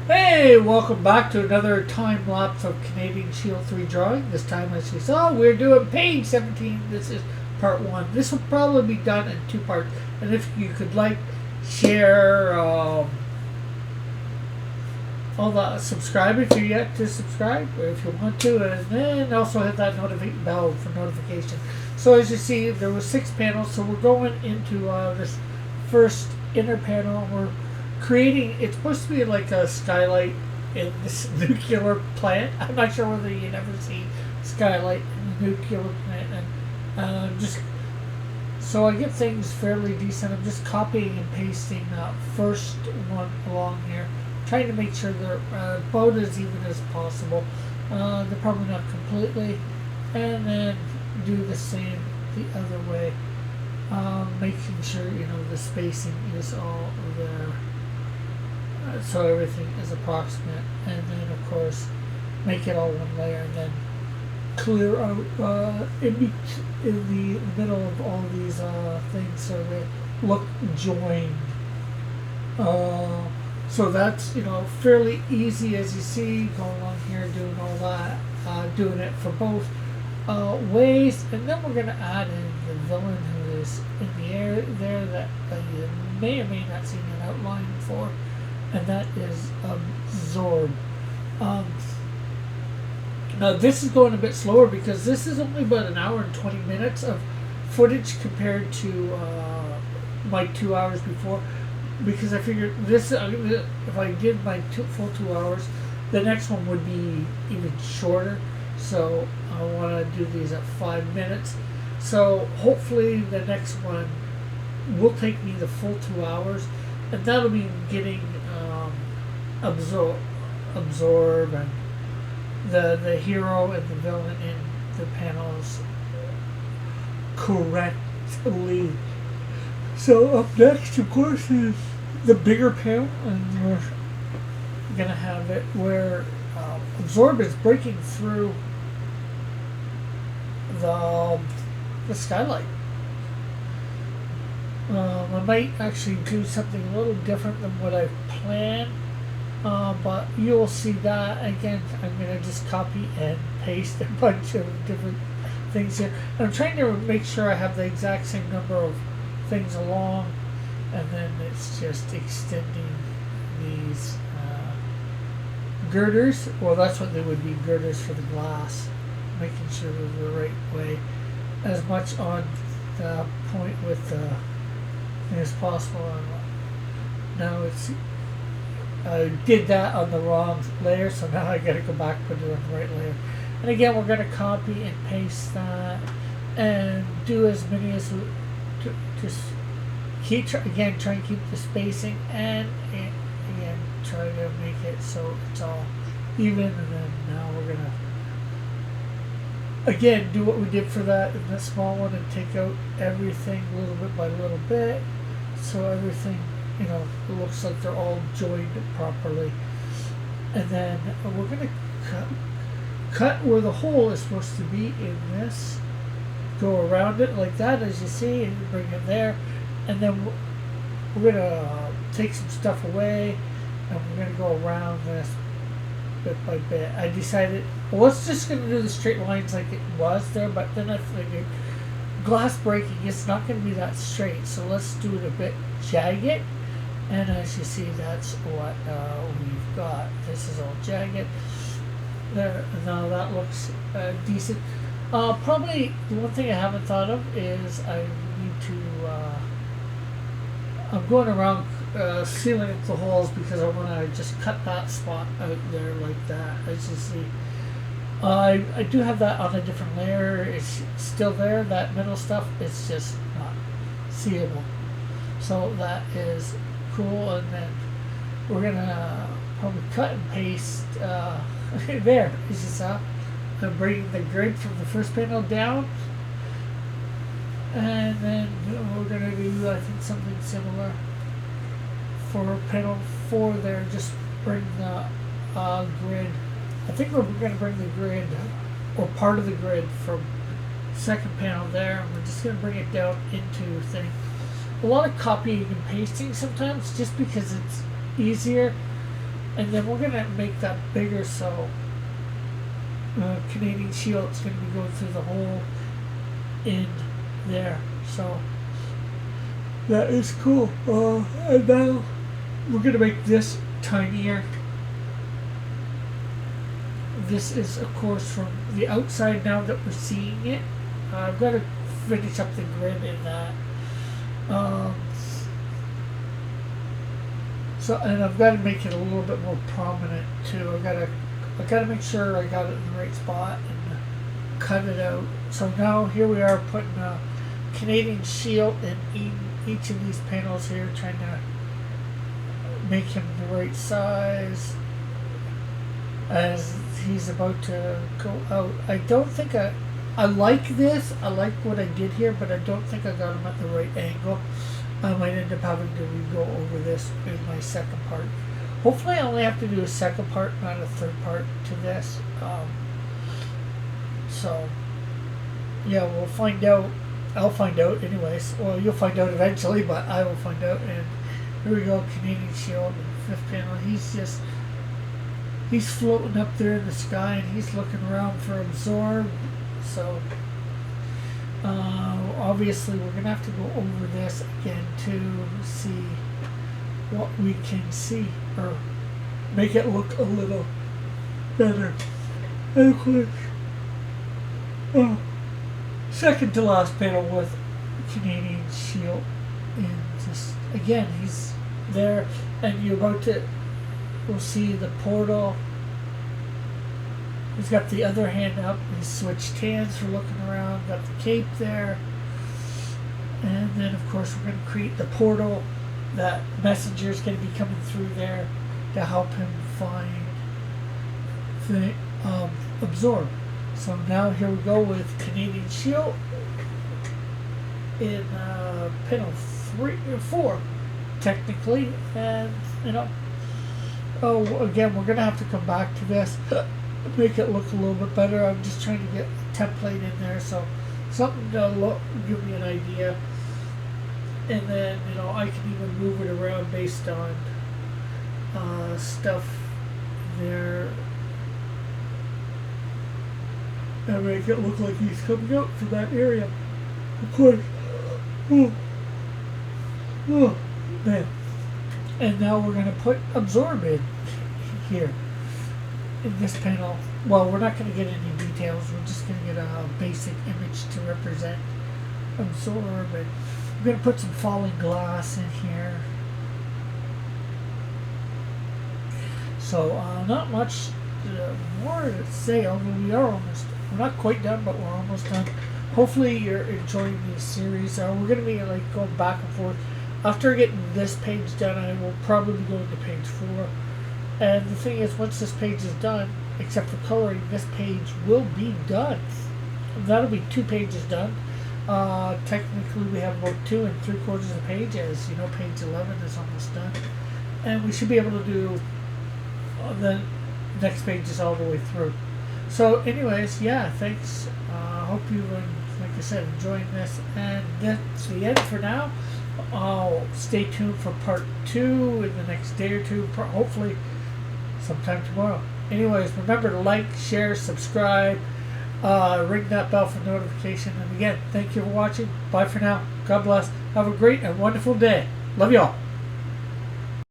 Hey, welcome back to another time lapse of Canadian Shield 3 drawing. This time, as you saw, we're doing page 17. This is part 1. This will probably be done in 2 parts. And if you could like, share, all that, subscribe if you're yet to subscribe, or if you want to, and then also hit that bell for notification. So as you see, there were 6 panels, so we're going into this first inner panel. We're creating, it's supposed to be like a skylight in this nuclear plant. I'm not sure whether you ever see skylight in a nuclear plant, and just so I get things fairly decent. I'm just copying and pasting that first one along here, trying to make sure they're about as even as possible. They're probably not completely, and then do the same the other way, making sure the spacing is all there. So everything is approximate, and then of course make it all one layer, and then clear out in the middle of all these things so they look joined. So that's fairly easy, as you see, going along here doing all that, doing it for both ways, and then we're going to add in the villain who is in the air there that you may or may not see an outline for. And that is Zorb. Now this is going a bit slower because this is only about an hour and 20 minutes of footage compared to my 2 hours before. Because I figured this, if I did my full 2 hours, the next one would be even shorter. So I want to do these at 5 minutes. So hopefully the next one will take me the full 2 hours, and that'll be getting absorb and the hero and the villain in the panels correctly. So up next, of course, is the bigger panel, and we're gonna have it where absorb is breaking through the skylight. I might actually do something a little different than what I planned. But you'll see that again. I'm going to just copy and paste a bunch of different things here. And I'm trying to make sure I have the exact same number of things along, and then it's just extending these girders. Well, that's what they would be, girders for the glass. Making sure they're the right way. As much on the point with the thing as possible. Now it's I did that on the wrong layer, so now I gotta go back, put it on the right layer. And again, we're gonna copy and paste that and do as many as we just keep again try and keep the spacing, and again try to make it so it's all even. And then now we're gonna again do what we did for that in the small one and take out everything little bit by little bit, so everything it looks like they're all joined properly. And then we're going to cut where the hole is supposed to be in this, go around it like that, as you see, and bring it there. And then we're going to take some stuff away, and we're going to go around this bit by bit. I decided, well, let's just going to do the straight lines like it was there, but then I figured glass breaking, it's not going to be that straight, so let's do it a bit jagged. And as you see, that's what we've got. This is all jagged. There, now that looks decent. Probably the one thing I haven't thought of is I need to. I'm going around sealing up the holes because I want to just cut that spot out there like that. As you see, I do have that on a different layer. It's still there. That middle stuff is just not seeable. So that is cool, and then we're gonna probably cut and paste there, as you saw. I'm bringing the grid from the first panel down, and then we're gonna do, I think, something similar for panel 4 there. Just bring the grid. I think we're gonna bring the grid, or part of the grid, from second panel there, and we're just gonna bring it down into thing. A lot of copying and pasting sometimes, just because it's easier. And then we're going to make that bigger, so Canadian shield is going to be going through the hole in there. So that is cool. And now we're going to make this tinier. This is, of course, from the outside now that we're seeing it. I've got to finish up the grid in that. So, and I've got to make it a little bit more prominent too. I got to make sure I got it in the right spot and cut it out. So now here we are putting a Canadian shield in each of these panels here, trying to make him the right size as he's about to go out. I don't think I like this. I like what I did here, but I don't think I got him at the right angle. I might end up having to go over this in my second part. Hopefully I only have to do a second part, not a third part to this. So, yeah, we'll find out. I'll find out anyways. Well, you'll find out eventually, but I will find out. And here we go, Canadian shield, fifth panel. He's floating up there in the sky, and he's looking around for absorb. So, obviously we're going to have to go over this again to see what we can see, or make it look a little better. And of course, second to last panel with Canadian shield. And just, again, he's there, and you're about to, we'll see the portal. He's got the other hand up. He's switched hands for looking around. Got the cape there. And then, of course, we're going to create the portal. That messenger is going to be coming through there to help him find the absorb. So now here we go with Canadian shield in panel 3 or 4, technically. And, you know, again, we're going to have to come back to this. Make it look a little bit better. I'm just trying to get a template in there, so something to give me an idea, and then, you know, I can even move it around based on stuff there and make it look like he's coming out from that area. Of course. Oh man. And now we're going to put absorb in here. In this panel, well, we're not going to get any details. We're just going to get a basic image to represent absorb, and we're going to put some falling glass in here. So not much more to say, although we're not quite done, but we're almost done. Hopefully you're enjoying this series. We're going to be like going back and forth. After getting this page done, I will probably go into page 4. And the thing is, once this page is done, except for coloring, this page will be done. That'll be 2 pages done. Technically, we have about 2 3/4 of the page, as you know, page 11 is almost done. And we should be able to do the next pages all the way through. So anyways, yeah, thanks. Hope you, like I said, enjoying this. And that's the end for now. Stay tuned for part 2 in the next day or 2, hopefully sometime tomorrow. Anyways, remember to like, share, subscribe, ring that bell for notification. And again, thank you for watching. Bye for now. God bless. Have a great and wonderful day. Love y'all.